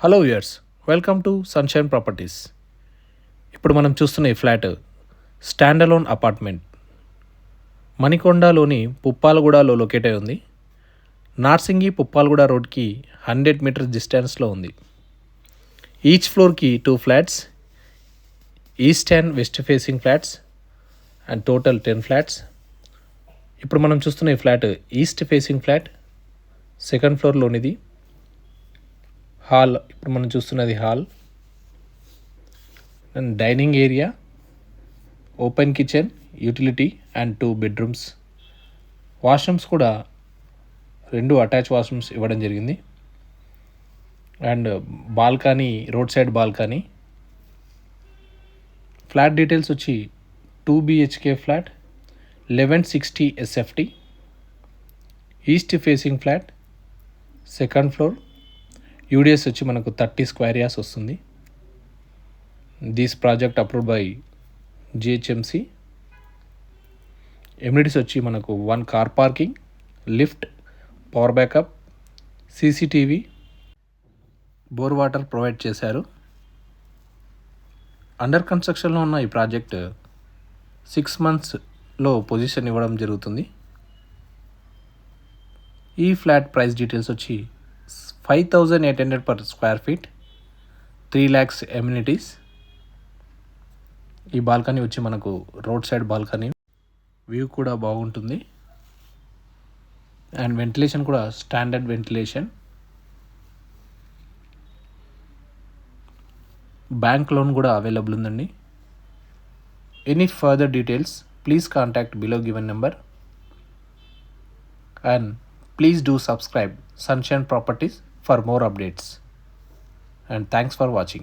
Hello viewers, welcome to Sunshine Properties. ఇప్పుడు మనం చూస్తున్న ఈ ఫ్లాట్ స్టాండ్ అలోన్ అపార్ట్మెంట్ మణికొండలోని పుప్పాలగూడలో లొకేట్ అయి ఉంది. నార్సింగి పుప్పాలగూడ రోడ్కి 100 మీటర్స్ డిస్టెన్స్లో ఉంది. ఈచ్ ఫ్లోర్కి 2 flats, east and west facing flats and total 10 flats. ఇప్పుడు మనం చూస్తున్న ఈ flat east facing flat, second ఫ్లోర్లోనిది. హాల్, ఇప్పుడు మనం చూస్తున్నది hall and dining area, open kitchen, utility and 2 bedrooms. Washrooms కూడా 2 అటాచ్ వాష్రూమ్స్ ఇవ్వడం జరిగింది. And balcony, road side balcony. Flat details వచ్చి 2 BHK flat, 1160 SFT, east facing flat, second floor. UDS వచ్చి మనకు 30 స్క్వేర్ యార్డ్స్ వస్తుంది. This project approved by GHMC. Amenities వచ్చి మనకు 1 car parking, lift, power backup, CCTV, bore water provide చేశారు. Under కన్స్ట్రక్షన్లో ఉన్న ఈ ప్రాజెక్ట్ 6 monthsలో పొజిషన్ ఇవ్వడం జరుగుతుంది. ఈ ఫ్లాట్ ప్రైస్ డీటెయిల్స్ వచ్చి 5,800 per square feet, 3 lakhs amenities. ఈ బాల్కనీ వచ్చి మనకు రోడ్ సైడ్ బాల్కనీ, వ్యూ కూడా బాగుంటుంది అండ్ వెంటిలేషన్ కూడా స్టాండర్డ్ వెంటిలేషన్. బ్యాంక్ లోన్ కూడా అవైలబుల్ ఉందండి. Any further details please contact below given number and please do subscribe Sunshine Properties for more updates, and thanks for watching.